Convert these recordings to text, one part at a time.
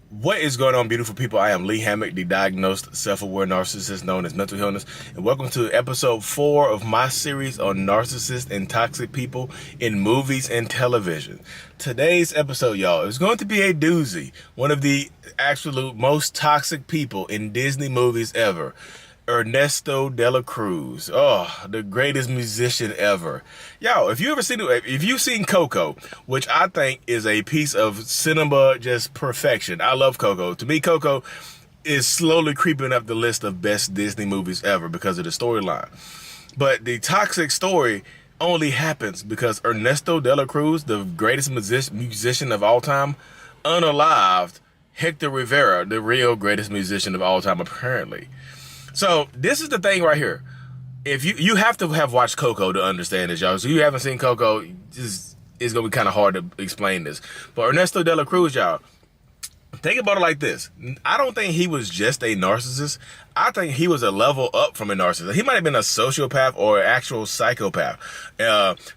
What is going on, beautiful people? I am Lee Hammock, the diagnosed self-aware narcissist known as Mental Healness, and welcome to episode 4 of my series on narcissists and toxic people in movies and television. Today's episode, y'all, is going to be a doozy. One of the absolute most toxic people in Disney movies ever. Ernesto De La Cruz. Oh, the greatest musician ever. Yo, if you've seen COCO, which I think is a piece of cinema just perfection. I love COCO. To me, COCO is slowly creeping up the list of best Disney movies ever because of the storyline. But the toxic story only happens because Ernesto De La Cruz, the greatest musician of all time, unalived Hector Rivera, the real greatest musician of all time, apparently. So this is the thing right here. If you have to have watched COCO to understand this, y'all. So you haven't seen COCO, it's gonna be kind of hard to explain this. But Ernesto De La Cruz, y'all, think about it like this. I don't think he was just a narcissist. I think he was a level up from a narcissist. He might have been a sociopath or an actual psychopath,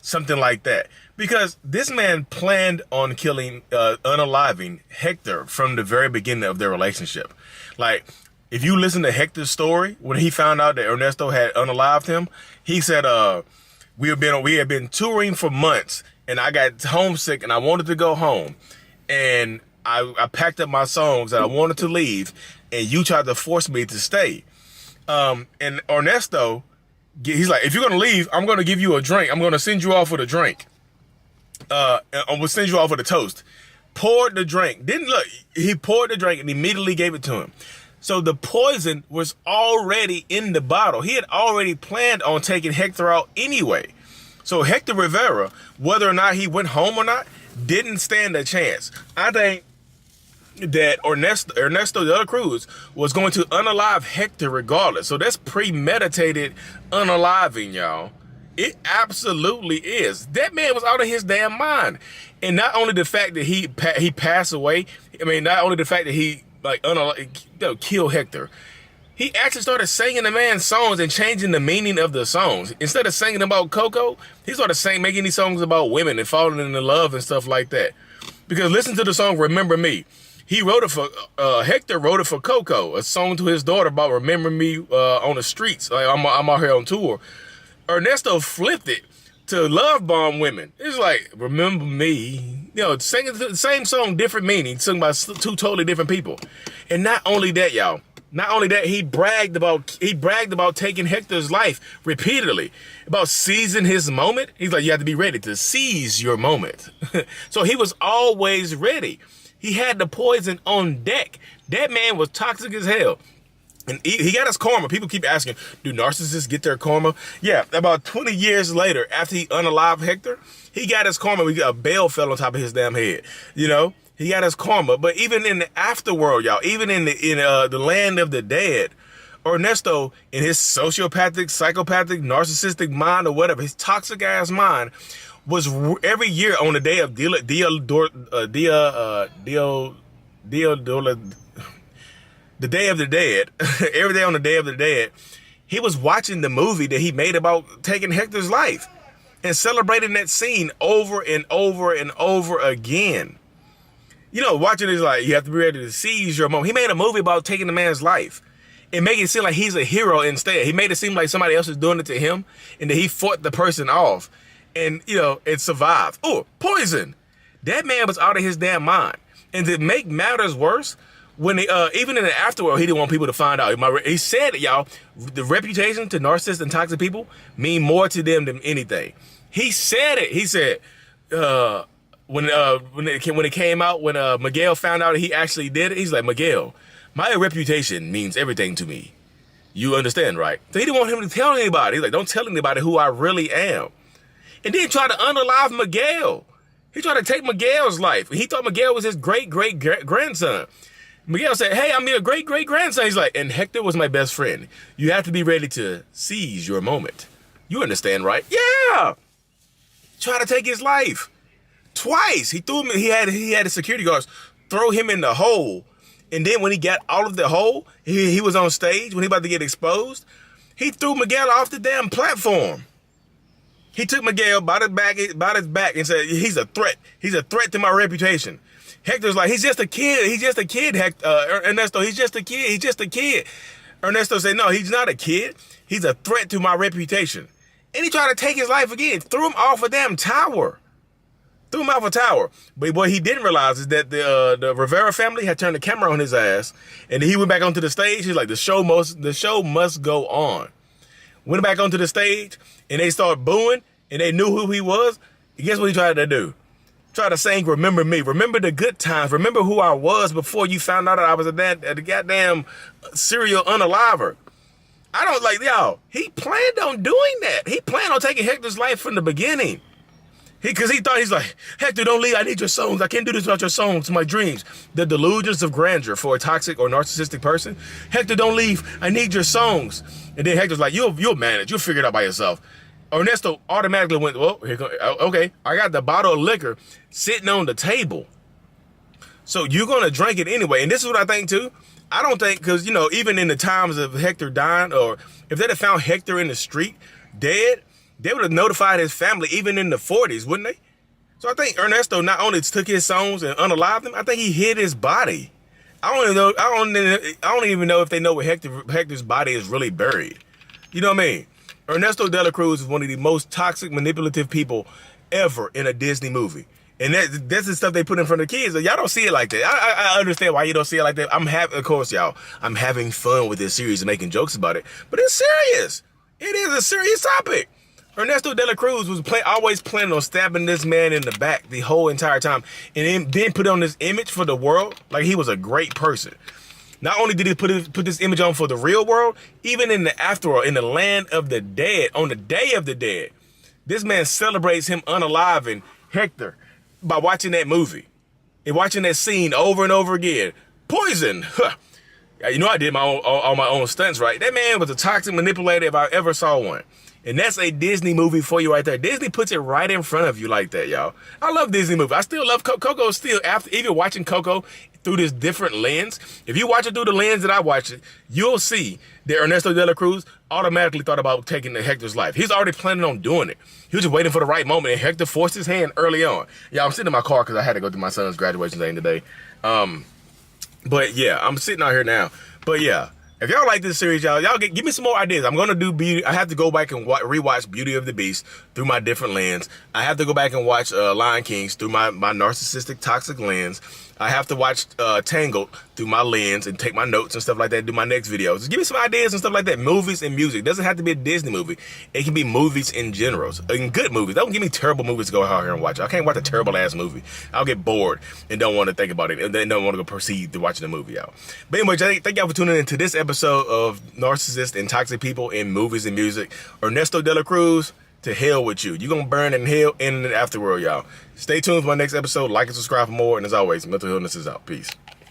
something like that. Because this man planned on unaliving Hector from the very beginning of their relationship. Like, if you listen to Hector's story, when he found out that Ernesto had unalived him, he said, we had been touring for months and I got homesick and I wanted to go home. And I packed up my songs and I wanted to leave and you tried to force me to stay. And Ernesto, he's like, if you're going to leave, I'm going to give you a drink. I'm going to send you off with a drink. And we'll send you off with a toast. Poured the drink. He poured the drink and immediately gave it to him. So the poison was already in the bottle. He had already planned on taking Hector out anyway. So Hector Rivera, whether or not he went home or not, didn't stand a chance. I think that Ernesto De La Cruz was going to unalive Hector regardless. So that's premeditated unaliving, y'all. It absolutely is. That man was out of his damn mind. And not only the fact that he passed away, not only the fact that he kill Hector. He actually started singing the man's songs and changing the meaning of the songs. Instead of singing about COCO, he started making these songs about women and falling in love and stuff like that. Because listen to the song "Remember Me." He wrote it for Hector wrote it for COCO, a song to his daughter about "Remember Me" on the streets. Like, I'm out here on tour. Ernesto flipped it to love bomb women. It's like, remember me. Singing the same song, different meaning, sung by two totally different people. And not only that, y'all. Not only that, he bragged about taking Hector's life repeatedly, about seizing his moment. He's like, you have to be ready to seize your moment. So he was always ready. He had the poison on deck. That man was toxic as hell. And he got his karma. People keep asking, do narcissists get their karma? Yeah, about 20 years later, after he unalived Hector, he got his karma. A bell fell on top of his damn head. He got his karma. But even in the afterworld, y'all, even in the land of the dead, Ernesto, in his sociopathic, psychopathic, narcissistic mind or whatever, his toxic ass mind, was every year on the day of the Day of the Dead, every day on the Day of the Dead, he was watching the movie that he made about taking Hector's life and celebrating that scene over and over and over again. Watching it is like, you have to be ready to seize your moment. He made a movie about taking the man's life and making it seem like he's a hero instead. He made it seem like somebody else is doing it to him and that he fought the person off and, and survived. Oh, poison. That man was out of his damn mind. And to make matters worse, when even in the afterworld, he didn't want people to find out. He said, y'all, the reputation to narcissists and toxic people mean more to them than anything. He said it. He said when it came out, when Miguel found out he actually did it, he's like, Miguel, my reputation means everything to me. You understand, right? So he didn't want him to tell anybody. He's like, don't tell anybody who I really am. And then try to unalive Miguel. He tried to take Miguel's life. He thought Miguel was his great-great-grandson. Miguel said, hey, I'm your great-great-grandson. He's like, and Hector was my best friend. You have to be ready to seize your moment. You understand, right? Yeah. Try to take his life. Twice. He threw him, he had his security guards throw him in the hole. And then when he got out of the hole, he was on stage, when he about to get exposed, he threw Miguel off the damn platform. He took Miguel by his back and said, he's a threat. He's a threat to my reputation. Hector's like, he's just a kid. He's just a kid, Ernesto. He's just a kid. He's just a kid. Ernesto said, no, he's not a kid. He's a threat to my reputation. And he tried to take his life again. Threw him off a damn tower. Threw him off a tower. But what he didn't realize is that the Rivera family had turned the camera on his ass. And he went back onto the stage. He's like, the show must go on. Went back onto the stage, and they started booing, and they knew who he was. And guess what he tried to do? Try to sing, remember me. Remember the good times. Remember who I was before you found out that I was a goddamn serial unaliver. I don't like, y'all, he planned on doing that. He planned on taking Hector's life from the beginning. Because he thought, he's like, Hector, don't leave. I need your songs. I can't do this without your songs, my dreams. The delusions of grandeur for a toxic or narcissistic person. Hector, don't leave. I need your songs. And then Hector's like, you'll manage. You'll figure it out by yourself. Ernesto automatically went, well, okay, I got the bottle of liquor sitting on the table. So you're going to drink it anyway. And this is what I think, too. I don't think, because, you know, even in the times of Hector dying, or if they'd have found Hector in the street dead, they would have notified his family even in the 40s, wouldn't they? So I think Ernesto not only took his songs and unalived them, I think he hid his body. I don't even know if they know where Hector's body is really buried. You know what I mean? Ernesto De La Cruz is one of the most toxic, manipulative people ever in a Disney movie. And that's the stuff they put in front of the kids. Y'all don't see it like that. I understand why you don't see it like that. Of course, y'all, I'm having fun with this series and making jokes about it. But it's serious. It is a serious topic. Ernesto De La Cruz was always planning on stabbing this man in the back the whole entire time. And then put on this image for the world like he was a great person. Not only did he put this image on for the real world, even in the afterworld, in the land of the dead, on the day of the dead, this man celebrates him unaliving Hector by watching that movie and watching that scene over and over again. Poison. Huh. You know, I did all my own stunts, right? That man was a toxic manipulator if I ever saw one. And that's a Disney movie for you right there. Disney puts it right in front of you like that, y'all. I love Disney movies. I still love Coco. Still, after even watching Coco through this different lens, if you watch it through the lens that I watch it, you'll see that Ernesto De La Cruz automatically thought about taking Hector's life. He's already planning on doing it. He was just waiting for the right moment, and Hector forced his hand early on. Yeah, I'm sitting in my car because I had to go to my son's graduation thing today. But yeah, I'm sitting out here now. But yeah, if y'all like this series, y'all give me some more ideas. I'm gonna do Beauty. I have to go back and rewatch Beauty of the Beast through my different lens. I have to go back and watch Lion Kings through my narcissistic, toxic lens. I have to watch Tangled through my lens and take my notes and stuff like that, do my next videos. Just give me some ideas and stuff like that. Movies and music. It doesn't have to be a Disney movie. It can be movies in general. And good movies. Don't give me terrible movies to go out here and watch. I can't watch a terrible ass movie. I'll get bored and don't want to think about it. And then don't want to go proceed to watching the movie out. But anyway, thank y'all for tuning in to this episode of Narcissists and Toxic People in Movies and Music. Ernesto De La Cruz, to hell with you. You're going to burn in hell and in the afterworld, y'all. Stay tuned for my next episode. Like and subscribe for more. And as always, Mental Healness is out. Peace.